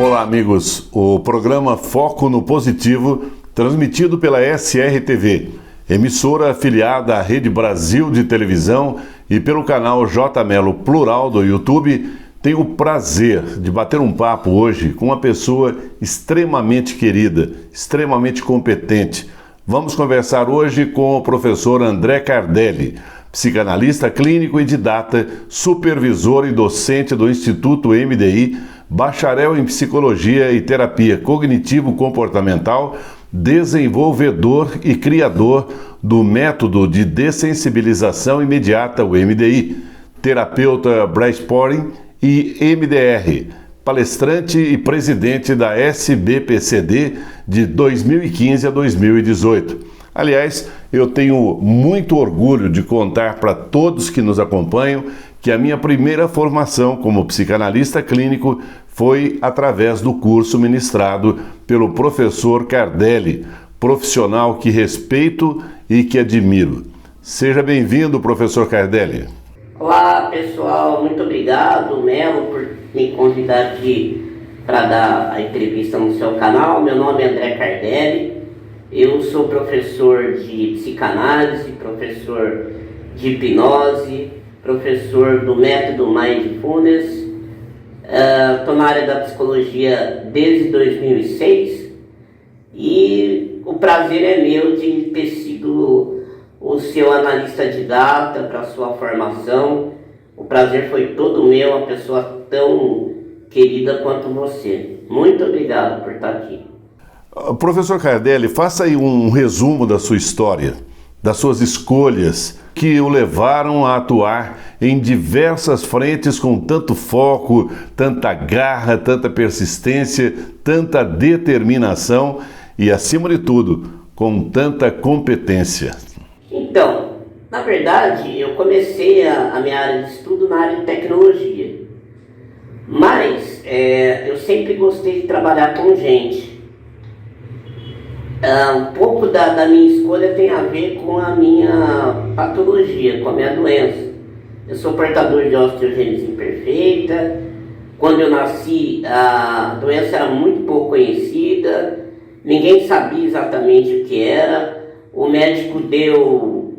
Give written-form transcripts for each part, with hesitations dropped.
Olá, amigos. O programa Foco no Positivo, transmitido pela SRTV, emissora afiliada à Rede Brasil de televisão, e pelo canal J Melo Plural do YouTube, tem o prazer de bater um papo hoje com uma pessoa extremamente querida, extremamente competente. Vamos conversar hoje com o professor André Cardelli, psicanalista clínico e didata, supervisor e docente do Instituto MDI, bacharel em Psicologia e Terapia Cognitivo-Comportamental, desenvolvedor e criador do método de dessensibilização imediata, o MDI, terapeuta Brainstorming e MDR, palestrante e presidente da SBPCD de 2015 a 2018. Aliás, eu tenho muito orgulho de contar para todos que nos acompanham que a minha primeira formação como psicanalista clínico foi através do curso ministrado pelo professor Cardelli, profissional que respeito e que admiro. Seja bem-vindo, professor Cardelli. Olá, pessoal. Muito obrigado, Melo, por me convidar aqui para dar a entrevista no seu canal. Meu nome é André Cardelli. Eu sou professor de psicanálise, professor de hipnose, professor do método Mindfulness. Estou na área da psicologia desde 2006 e o prazer é meu de ter sido o seu analista de data para a sua formação. O prazer foi todo meu, uma pessoa tão querida quanto você. Muito obrigado por estar aqui. Professor Cardelli, faça aí um resumo da sua história, das suas escolhas que o levaram a atuar em diversas frentes com tanto foco, tanta garra, tanta persistência, tanta determinação e, acima de tudo, com tanta competência. Então, na verdade, eu comecei a minha área de estudo na área de tecnologia, mas eu sempre gostei de trabalhar com gente. Um pouco da minha escolha tem a ver com a minha patologia, com a minha doença. Eu sou portador de osteogênese imperfeita. Quando eu nasci, a doença era muito pouco conhecida, ninguém sabia exatamente o que era. O médico deu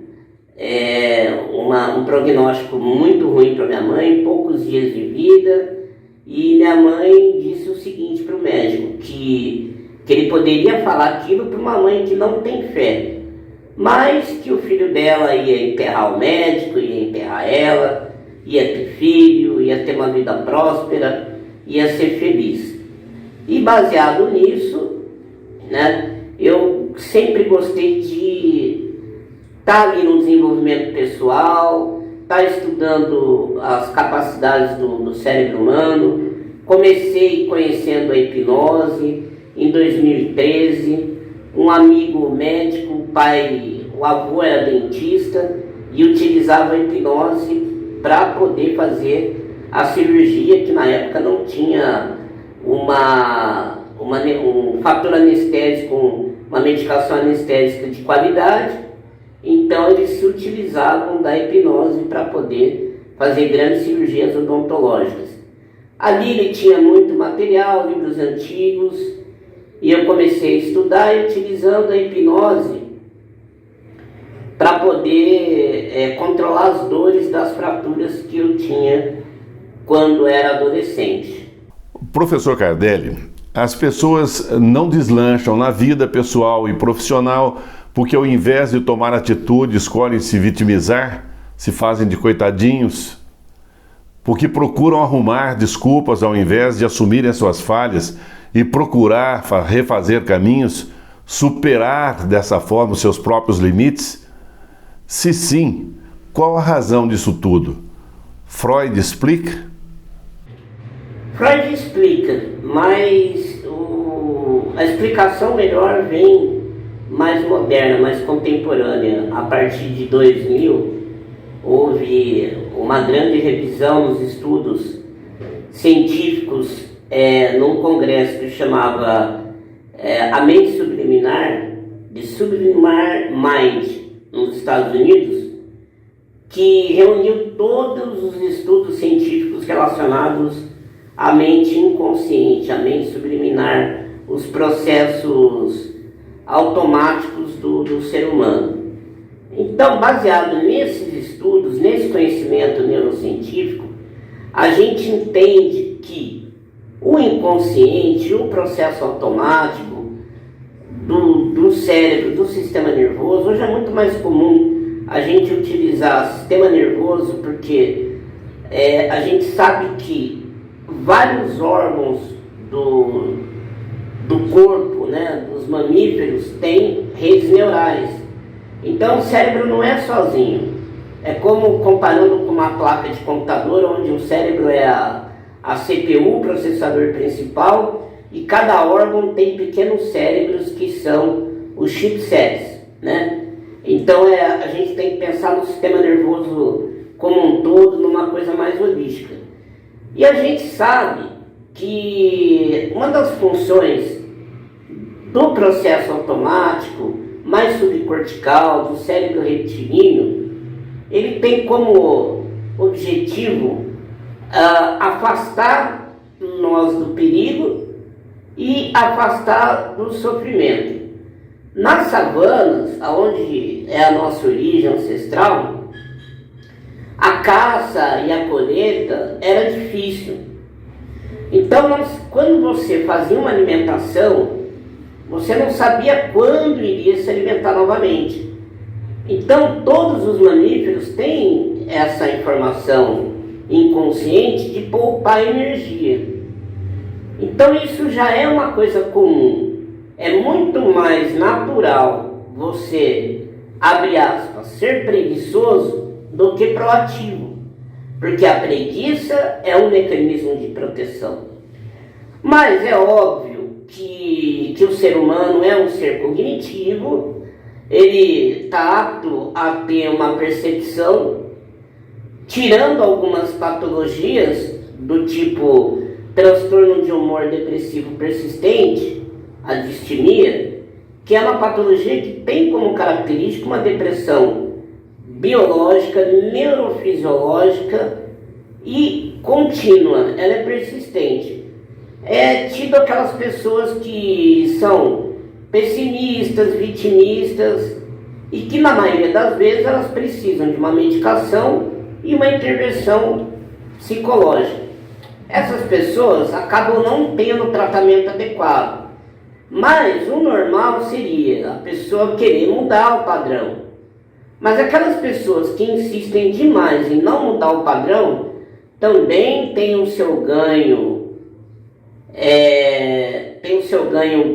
um prognóstico muito ruim para minha mãe, poucos dias de vida, e minha mãe disse o seguinte para o médico, que ele poderia falar aquilo para uma mãe que não tem fé, mas que o filho dela ia enterrar o médico, ia enterrar ela, ia ter filho, ia ter uma vida próspera, ia ser feliz. E baseado nisso, eu sempre gostei de estar ali no desenvolvimento pessoal, estar estudando as capacidades do cérebro humano. Comecei conhecendo a hipnose. Em 2013, um amigo médico, o avô era dentista e utilizava a hipnose para poder fazer a cirurgia, que na época não tinha um fator anestésico, uma medicação anestésica de qualidade. Então eles se utilizavam da hipnose para poder fazer grandes cirurgias odontológicas. Ali ele tinha muito material, livros antigos, e eu comecei a estudar utilizando a hipnose para poder controlar as dores das fraturas que eu tinha quando era adolescente. Professor Cardelli, as pessoas não deslancham na vida pessoal e profissional porque, ao invés de tomar atitude, escolhem se vitimizar, se fazem de coitadinhos, porque procuram arrumar desculpas ao invés de assumirem as suas falhas e procurar refazer caminhos, superar dessa forma os seus próprios limites? Se sim, qual a razão disso tudo? Freud explica? Freud explica, mas a explicação melhor vem mais moderna, mais contemporânea. A partir de 2000, houve uma grande revisão nos estudos científicos num congresso que chamava A Mente Subliminar, de Sublimar Mind, nos Estados Unidos, que reuniu todos os estudos científicos relacionados a mente inconsciente, a mente subliminar, os processos automáticos do ser humano. Então, baseado nesses estudos, nesse conhecimento neurocientífico, a gente entende que o inconsciente, o processo automático do cérebro, do sistema nervoso, hoje é muito mais comum a gente utilizar sistema nervoso porque a gente sabe que vários órgãos do corpo, né, dos mamíferos, têm redes neurais. Então o cérebro não é sozinho. É como comparando com uma placa de computador, onde o cérebro é a CPU, o processador principal, e cada órgão tem pequenos cérebros que são os chipsets, né? Então a gente tem que pensar no sistema nervoso como um todo, numa coisa mais holística. E a gente sabe que uma das funções do processo automático mais subcortical, do cérebro reptilíneo, ele tem como objetivo afastar nós do perigo e afastar do sofrimento. Nas savanas, onde é a nossa origem ancestral, a caça e a colheita era difícil. Então, quando você fazia uma alimentação, você não sabia quando iria se alimentar novamente. Então, todos os mamíferos têm essa informação inconsciente de poupar energia. Então, isso já é uma coisa comum. É muito mais natural você, abre aspas, ser preguiçoso do que proativo. Porque a preguiça é um mecanismo de proteção. Mas é óbvio que o ser humano é um ser cognitivo, ele está apto a ter uma percepção, tirando algumas patologias do tipo transtorno de humor depressivo persistente, a distimia, que é uma patologia que tem como característica uma depressão biológica, neurofisiológica e contínua, ela é persistente. É tido aquelas pessoas que são pessimistas, vitimistas e que na maioria das vezes elas precisam de uma medicação e uma intervenção psicológica. Essas pessoas acabam não tendo tratamento adequado, mas o normal seria a pessoa querer mudar o padrão. Mas aquelas pessoas que insistem demais em não mudar o padrão também têm o seu ganho,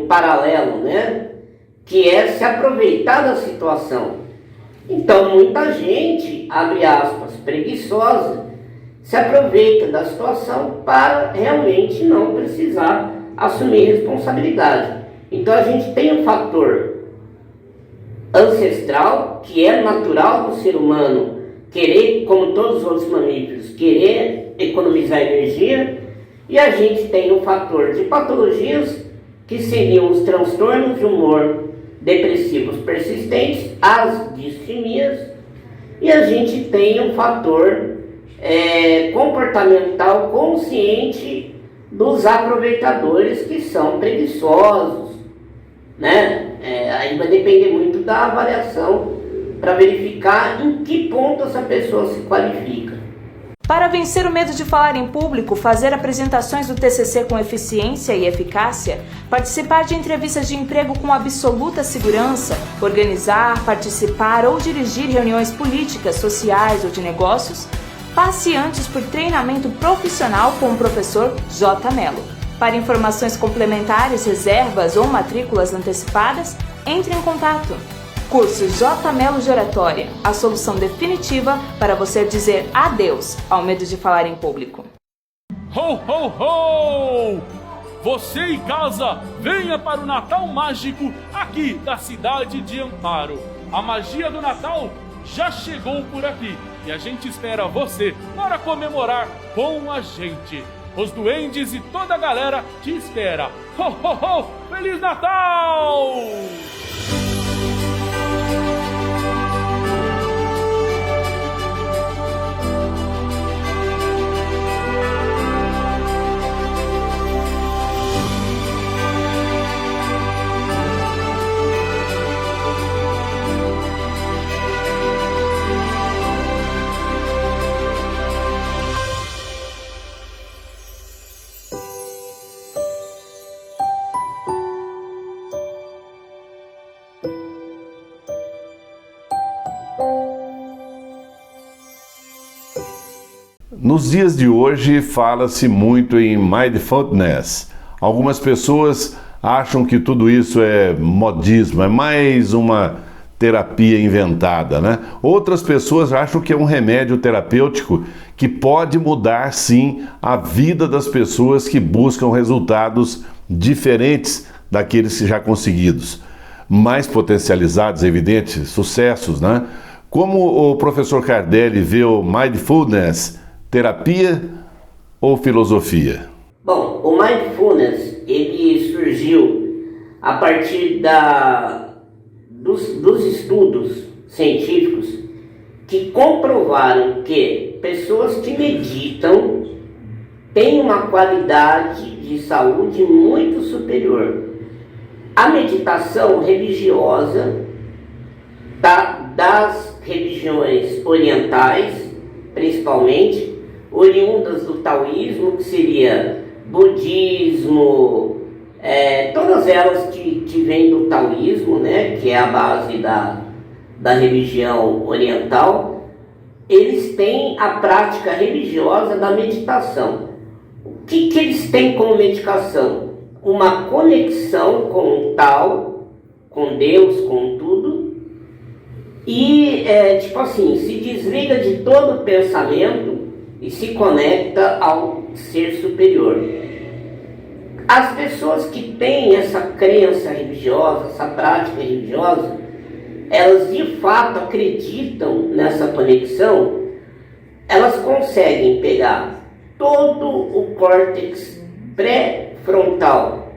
paralelo, né? Que é se aproveitar da situação. Então muita gente, abre aspas, preguiçosa, se aproveita da situação para realmente não precisar assumir responsabilidade. Então a gente tem um fator ancestral, que é natural do ser humano querer, como todos os outros mamíferos, querer economizar energia, e a gente tem um fator de patologias, que seriam os transtornos de humor depressivos persistentes, as distimias, e a gente tem um fator comportamental consciente dos aproveitadores, que são preguiçosos, né? Aí vai depender muito da avaliação para verificar em que ponto essa pessoa se qualifica. Para vencer o medo de falar em público, fazer apresentações do TCC com eficiência e eficácia, participar de entrevistas de emprego com absoluta segurança, organizar, participar ou dirigir reuniões políticas, sociais ou de negócios, passe antes por treinamento profissional com o professor J. Mello. Para informações complementares, reservas ou matrículas antecipadas, entre em contato. Curso J. Mello de Oratória, a solução definitiva para você dizer adeus ao medo de falar em público. Ho, ho, ho! Você em casa, venha para o Natal Mágico aqui da cidade de Amparo. A magia do Natal já chegou por aqui e a gente espera você para comemorar com a gente. Os duendes e toda a galera te espera. Ho, ho, ho! Feliz Natal! Nos dias de hoje fala-se muito em mindfulness. Algumas pessoas acham que tudo isso é modismo, é mais uma terapia inventada, né? Outras pessoas acham que é um remédio terapêutico que pode mudar, sim, a vida das pessoas que buscam resultados diferentes daqueles já conseguidos, mais potencializados, é evidente, sucessos, né? Como o professor Cardelli vê o mindfulness, terapia ou filosofia? Bom, o mindfulness, ele surgiu a partir dos estudos científicos que comprovaram que pessoas que meditam têm uma qualidade de saúde muito superior. A meditação religiosa das religiões orientais, principalmente, oriundas do taoísmo, que seria budismo, todas elas que vêm do taoísmo, né, que é a base da religião oriental, eles têm a prática religiosa da meditação. O que eles têm como meditação? Uma conexão com o tal, com Deus, com tudo, e tipo assim, se desliga de todo o pensamento e se conecta ao ser superior. As pessoas que têm essa crença religiosa, essa prática religiosa, elas de fato acreditam nessa conexão, elas conseguem pegar todo o córtex pré-frontal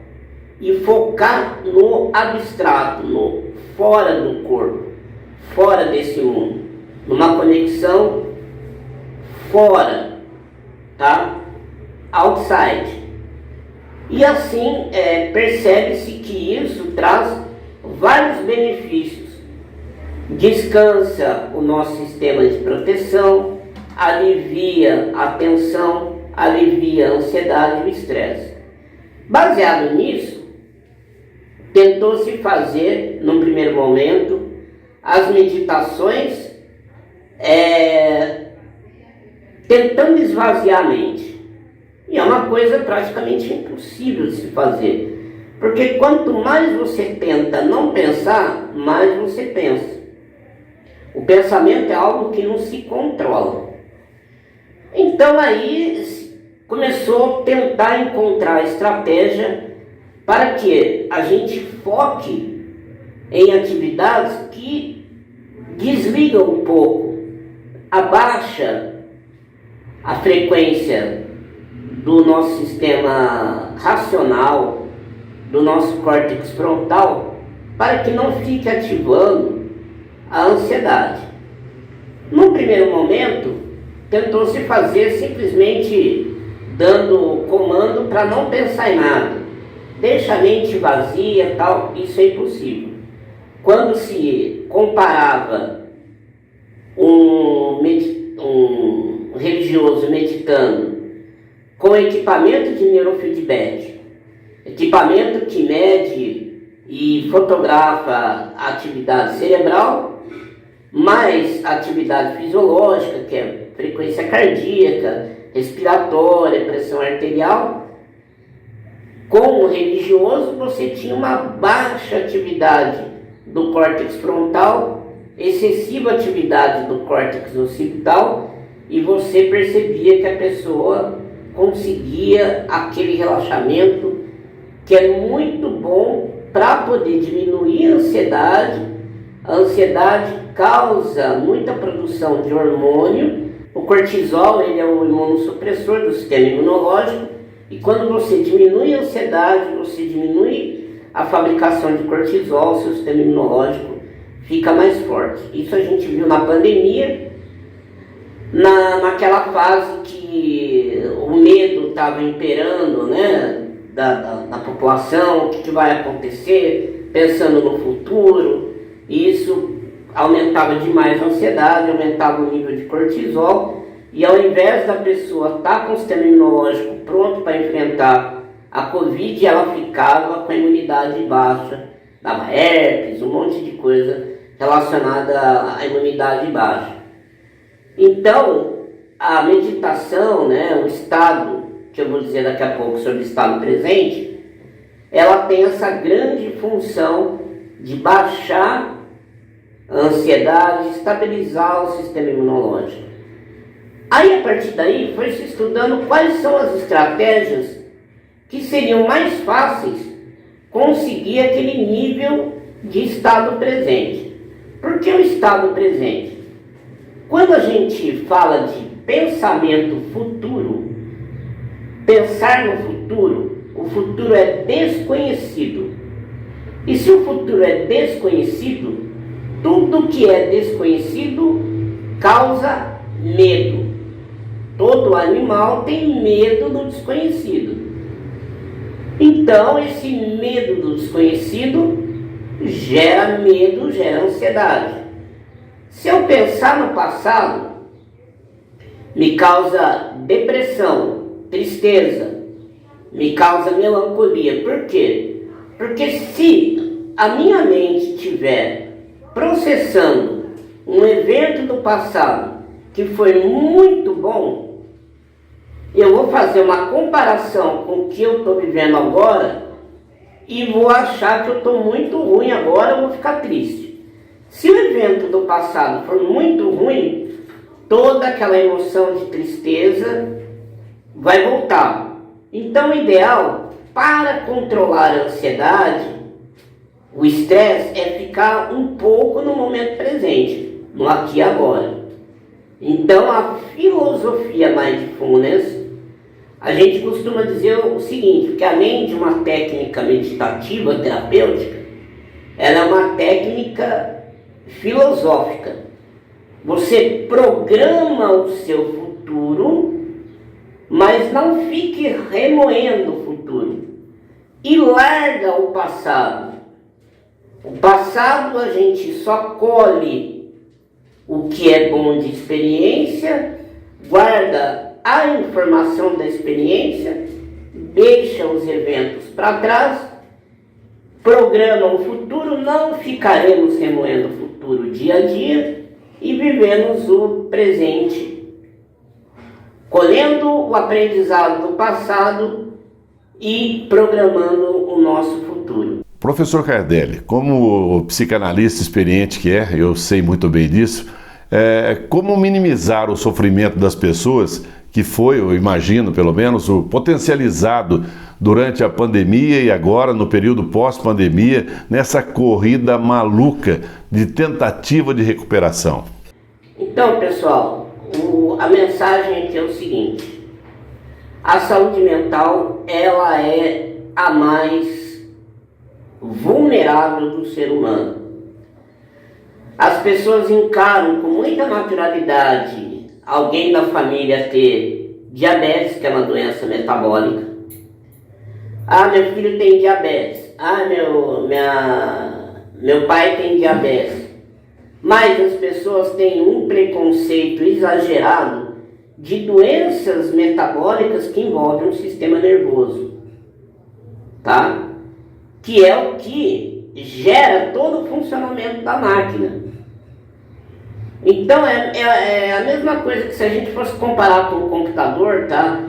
e focar no abstrato, no fora do corpo, fora desse mundo, numa conexão fora, tá? Outside. E assim percebe-se que isso traz vários benefícios. Descansa o nosso sistema de proteção, alivia a tensão, alivia a ansiedade e o estresse. Baseado nisso, tentou-se fazer, num primeiro momento, as meditações tentando esvaziar a mente. E é uma coisa praticamente impossível de se fazer. Porque quanto mais você tenta não pensar, mais você pensa. O pensamento é algo que não se controla. Então aí começou a tentar encontrar estratégia para que a gente foque em atividades que desligam um pouco, abaixa a frequência do nosso sistema racional, do nosso córtex frontal, para que não fique ativando a ansiedade. No primeiro momento, tentou-se fazer simplesmente dando comando para não pensar em nada. Deixa a mente vazia, tal, isso é impossível. Quando se comparava um religioso meditando com equipamento de neurofeedback, equipamento que mede e fotografa a atividade cerebral, mais atividade fisiológica, que é frequência cardíaca, respiratória, pressão arterial, com o religioso você tinha uma baixa atividade do córtex frontal, excessiva atividade do córtex occipital, e você percebia que a pessoa conseguia aquele relaxamento que é muito bom para poder diminuir a ansiedade. A ansiedade causa muita produção de hormônio. O cortisol, ele é o imunossupressor do sistema imunológico, e quando você diminui a ansiedade, você diminui a fabricação de cortisol, seu sistema imunológico fica mais forte. Isso a gente viu na pandemia, naquela fase que o medo estava imperando, né, da população, o que vai acontecer, pensando no futuro. E isso aumentava demais a ansiedade, aumentava o nível de cortisol, e ao invés da pessoa estar com o sistema imunológico pronto para enfrentar a Covid, ela ficava com a imunidade baixa, dava herpes, um monte de coisa relacionada à imunidade baixa. Então, a meditação, né, o estado, que eu vou dizer daqui a pouco sobre o estado presente, ela tem essa grande função de baixar a ansiedade, estabilizar o sistema imunológico. Aí, a partir daí, foi se estudando quais são as estratégias que seriam mais fáceis conseguir aquele nível de estado presente. Por que o estado presente? Quando a gente fala de pensamento futuro, pensar no futuro, o futuro é desconhecido. E se o futuro é desconhecido, tudo que é desconhecido causa medo. Todo animal tem medo do desconhecido. Então, esse medo do desconhecido gera medo, gera ansiedade. Se eu pensar no passado, me causa depressão, tristeza, me causa melancolia. Por quê? Porque se a minha mente estiver processando um evento do passado que foi muito bom, eu vou fazer uma comparação com o que eu estou vivendo agora e vou achar que eu estou muito ruim agora, eu vou ficar triste. Se o evento do passado for muito ruim, toda aquela emoção de tristeza vai voltar. Então, o ideal para controlar a ansiedade, o estresse, é ficar um pouco no momento presente, no aqui e agora. Então, a filosofia Mindfulness, a gente costuma dizer o seguinte, que além de uma técnica meditativa, terapêutica, ela é uma técnica filosófica. Você programa o seu futuro, mas não fique remoendo o futuro. E larga o passado. O passado a gente só colhe o que é bom de experiência, guarda a informação da experiência, deixa os eventos para trás, programa o futuro, não ficaremos remoendo o futuro dia a dia e vivemos o presente, colhendo o aprendizado do passado e programando o nosso futuro. Professor Cardelli, como psicanalista experiente que é, eu sei muito bem disso, como minimizar o sofrimento das pessoas que foi, eu imagino pelo menos, o potencializado durante a pandemia e agora no período pós-pandemia, nessa corrida maluca de tentativa de recuperação? Então, pessoal, a mensagem aqui é o seguinte: a saúde mental, ela é a mais vulnerável do ser humano. As pessoas encaram com muita naturalidade alguém da família ter diabetes, que é uma doença metabólica. Ah, meu filho tem diabetes. Ah, meu pai tem diabetes. Mas as pessoas têm um preconceito exagerado de doenças metabólicas que envolvem o sistema nervoso, tá? Que é o que gera todo o funcionamento da máquina. Então é a mesma coisa que se a gente fosse comparar com o computador, tá?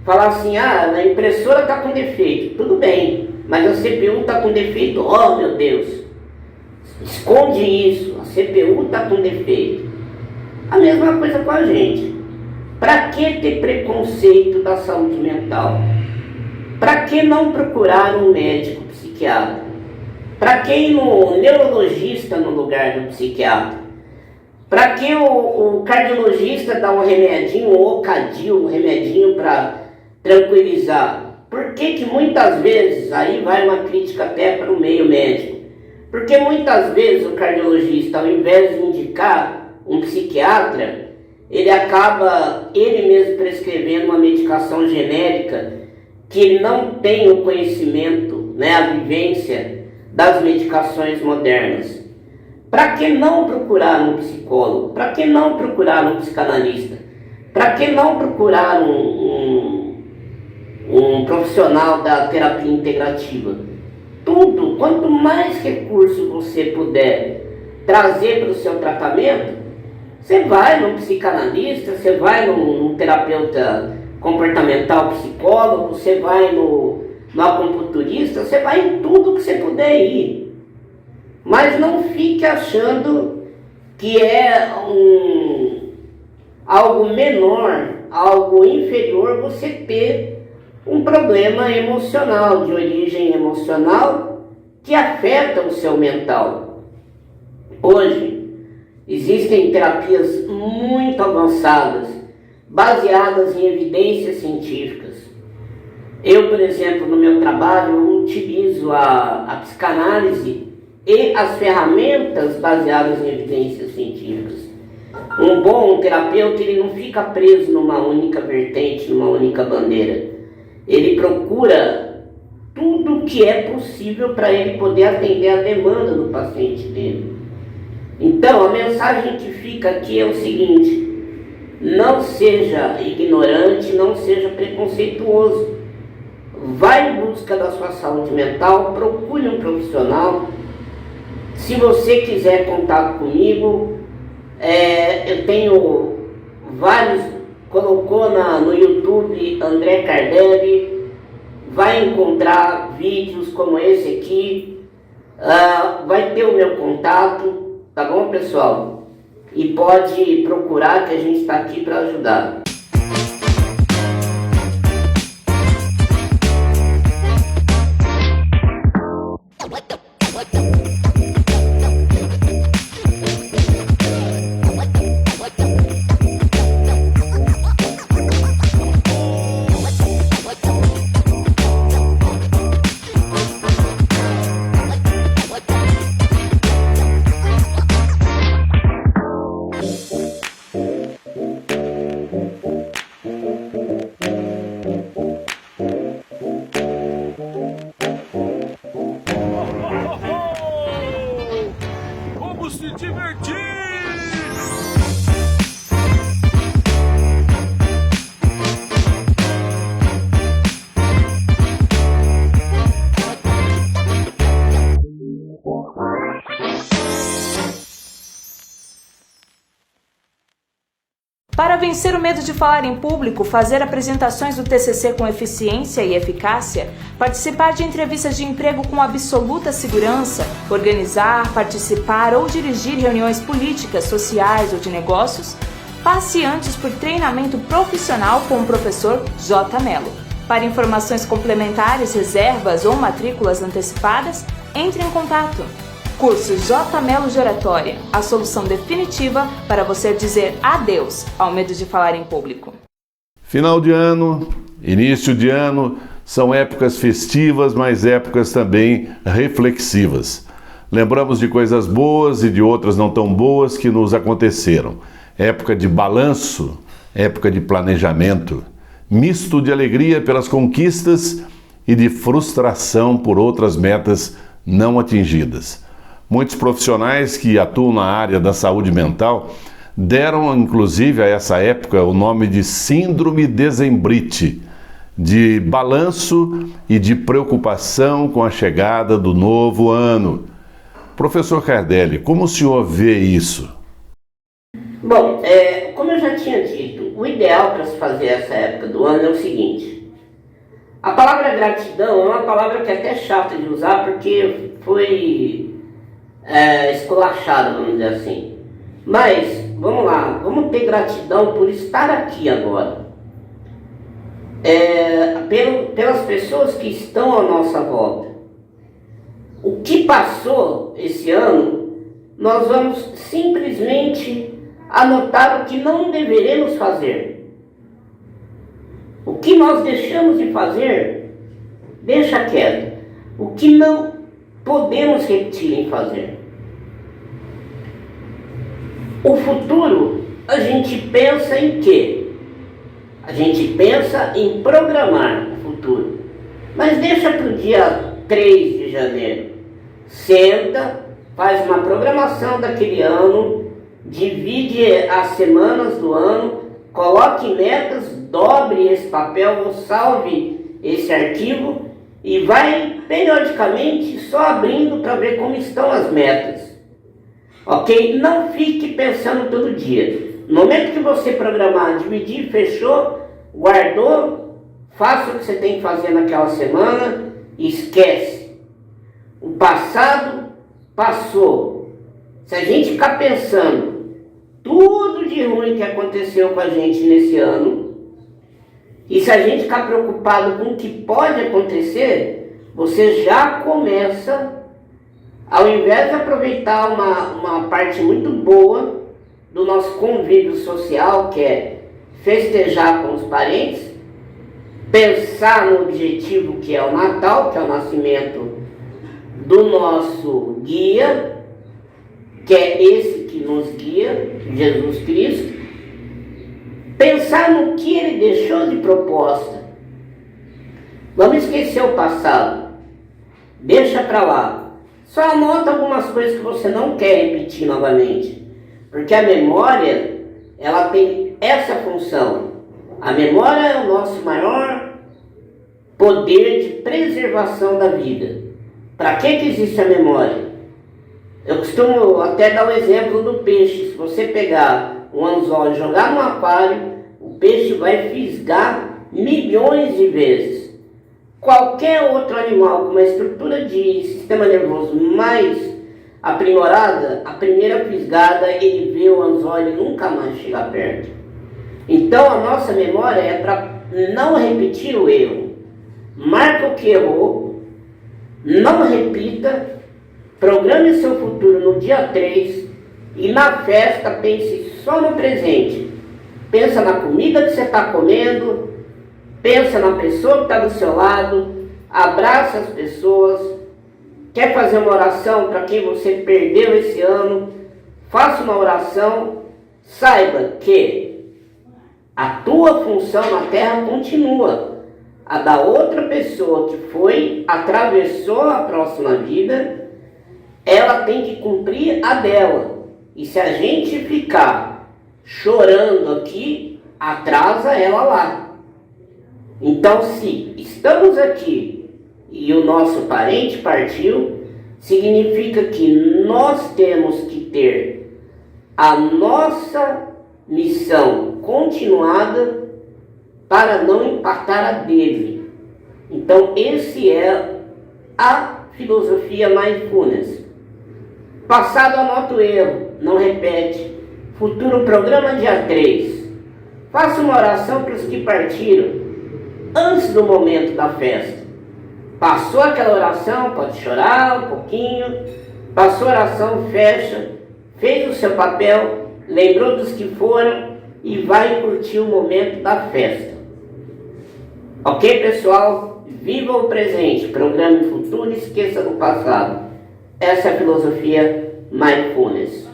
Falar assim, a impressora está com defeito, tudo bem, mas a CPU está com defeito, oh meu Deus, esconde isso, a CPU está com defeito. A mesma coisa com a gente. Para que ter preconceito da saúde mental? Para que não procurar um médico psiquiatra? Para que ir no neurologista no lugar do psiquiatra? Para que o cardiologista dá um remedinho, um Ocadil, um remedinho para tranquilizar? Por que muitas vezes, aí vai uma crítica até para o meio médico, porque muitas vezes o cardiologista, ao invés de indicar um psiquiatra, ele acaba ele mesmo prescrevendo uma medicação genérica que ele não tem o conhecimento, né, a vivência das medicações modernas. Para que não procurar um psicólogo? Para que não procurar um psicanalista? Para que não procurar um profissional da terapia integrativa? Tudo, quanto mais recurso você puder trazer para o seu tratamento, Você vai num psicanalista, você vai num terapeuta comportamental, psicólogo, você vai no acupunturista, você vai em tudo que você puder ir. Mas não fique achando que é algo menor, algo inferior você ter um problema emocional, de origem emocional, que afeta o seu mental. Hoje, existem terapias muito avançadas, baseadas em evidências científicas. Eu, por exemplo, no meu trabalho, utilizo a psicanálise e as ferramentas baseadas em evidências científicas. Um bom terapeuta, ele não fica preso numa única vertente, numa única bandeira. Ele procura tudo que é possível para ele poder atender a demanda do paciente dele. Então, a mensagem que fica aqui é o seguinte: não seja ignorante, não seja preconceituoso. Vá em busca da sua saúde mental, procure um profissional. Se você quiser contato comigo, eu tenho vários, colocou no YouTube André Cardelli, vai encontrar vídeos como esse aqui, vai ter o meu contato, tá bom, pessoal? E pode procurar, que a gente está aqui para ajudar. Vamos se divertir! Para vencer o medo de falar em público, fazer apresentações do TCC com eficiência e eficácia, participar de entrevistas de emprego com absoluta segurança, organizar, participar ou dirigir reuniões políticas, sociais ou de negócios, passe antes por treinamento profissional com o professor J. Mello. Para informações complementares, reservas ou matrículas antecipadas, entre em contato. Curso J. Mello de Oratória, a solução definitiva para você dizer adeus ao medo de falar em público. Final de ano, início de ano, são épocas festivas, mas épocas também reflexivas. Lembramos de coisas boas e de outras não tão boas que nos aconteceram. Época de balanço, época de planejamento, misto de alegria pelas conquistas e de frustração por outras metas não atingidas. Muitos profissionais que atuam na área da saúde mental deram, inclusive, a essa época o nome de Síndrome Dezembrite, de balanço e de preocupação com a chegada do novo ano. Professor Cardelli, como o senhor vê isso? Bom, como eu já tinha dito, o ideal para se fazer essa época do ano é o seguinte: a palavra gratidão é uma palavra que é até chata de usar porque foi esculachada, vamos dizer assim. Mas, vamos lá, vamos ter gratidão por estar aqui agora. Pelas pessoas que estão à nossa volta. O que passou esse ano, nós vamos simplesmente anotar o que não deveremos fazer. O que nós deixamos de fazer, deixa quieto. O que não podemos repetir em fazer. O futuro, a gente pensa em quê? A gente pensa em programar o futuro. Mas deixa para o dia 3 de janeiro. Senta, faz uma programação daquele ano, divide as semanas do ano, coloque metas, dobre esse papel ou salve esse arquivo e vai periodicamente só abrindo para ver como estão as metas. Ok? Não fique pensando todo dia. No momento que você programar, dividir, fechou, guardou, faça o que você tem que fazer naquela semana e esquece. O passado passou. Se a gente ficar pensando tudo de ruim que aconteceu com a gente nesse ano, e se a gente ficar preocupado com o que pode acontecer, você já começa, ao invés de aproveitar uma parte muito boa do nosso convívio social, que é festejar com os parentes, pensar no objetivo que é o Natal, que é o nascimento do nosso guia, que é esse que nos guia, Jesus Cristo, pensar no que ele deixou de proposta. Vamos esquecer o passado, deixa para lá, só anota algumas coisas que você não quer repetir novamente. Porque a memória, ela tem essa função. A memória é o nosso maior poder de preservação da vida. Para que existe a memória? Eu costumo até dar o exemplo do peixe. Se você pegar um anzol e jogar no aquário, o peixe vai fisgar milhões de vezes. Qualquer outro animal com uma estrutura de sistema nervoso mais aprimorada, a primeira fisgada ele vê o anzol e nunca mais chega perto. Então a nossa memória é para não repetir o erro. Marca o que errou, não repita, programe seu futuro no dia 3 e na festa pense só no presente. Pensa na comida que você está comendo, pensa na pessoa que está do seu lado, abraça as pessoas. Quer fazer uma oração para quem você perdeu esse ano? Faça uma oração. Saiba que a tua função na terra continua. A da outra pessoa que atravessou a próxima vida, ela tem que cumprir a dela. E se a gente ficar chorando aqui, atrasa ela lá. Então, se estamos aqui e o nosso parente partiu, significa que nós temos que ter a nossa missão continuada para não empatar a dele. Então, esse é a filosofia Mindfulness. Passado, anota o erro, não repete. Futuro, programa dia 3. Faça uma oração para os que partiram antes do momento da festa. Passou aquela oração, pode chorar um pouquinho. Passou a oração, fecha. Fez o seu papel, lembrou dos que foram e vai curtir o momento da festa. Ok, pessoal? Viva o presente, programe o futuro e esqueça do passado. Essa é a filosofia Mindfulness.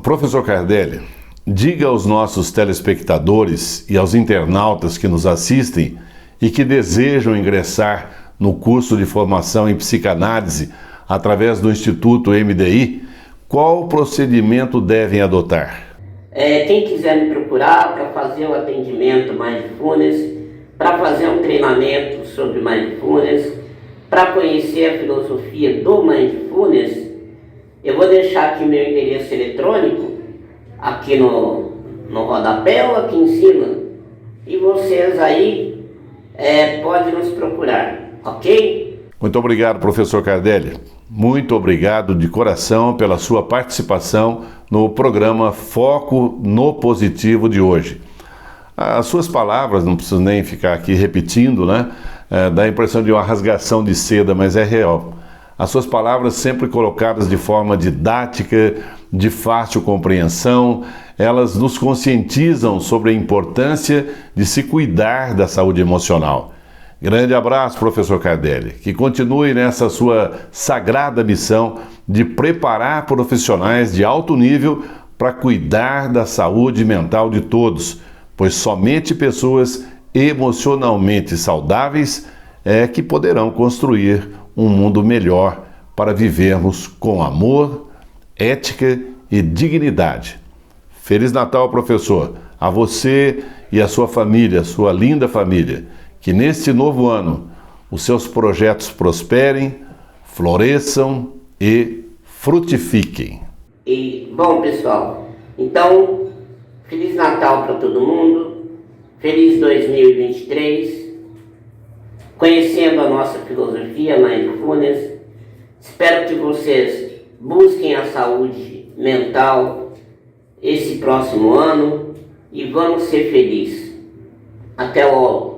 Professor Cardelli, diga aos nossos telespectadores e aos internautas que nos assistem e que desejam ingressar no curso de formação em psicanálise através do Instituto MDI, qual procedimento devem adotar? Quem quiser me procurar para fazer o atendimento Mindfulness, para fazer um treinamento sobre Mindfulness, para conhecer a filosofia do Mindfulness, eu vou deixar aqui meu endereço eletrônico, aqui no rodapé ou aqui em cima, e vocês aí podem nos procurar. Ok? Muito obrigado, professor Cardelli. Muito obrigado de coração pela sua participação no programa Foco no Positivo de hoje. As suas palavras, não preciso nem ficar aqui repetindo, né? Dá a impressão de uma rasgação de seda, mas é real. As suas palavras sempre colocadas de forma didática, de fácil compreensão, elas nos conscientizam sobre a importância de se cuidar da saúde emocional. Grande abraço, professor Cardelli, que continue nessa sua sagrada missão de preparar profissionais de alto nível para cuidar da saúde mental de todos, pois somente pessoas emocionalmente saudáveis é que poderão construir um mundo melhor para vivermos com amor, ética e dignidade. Feliz Natal, professor, a você e a sua família, sua linda família. Que neste novo ano os seus projetos prosperem, floresçam e frutifiquem. E, bom, pessoal, então, Feliz Natal para todo mundo, feliz 2023, conhecendo a nossa filosofia Mindfulness. Espero que vocês busquem a saúde mental esse próximo ano e vamos ser felizes. Até logo!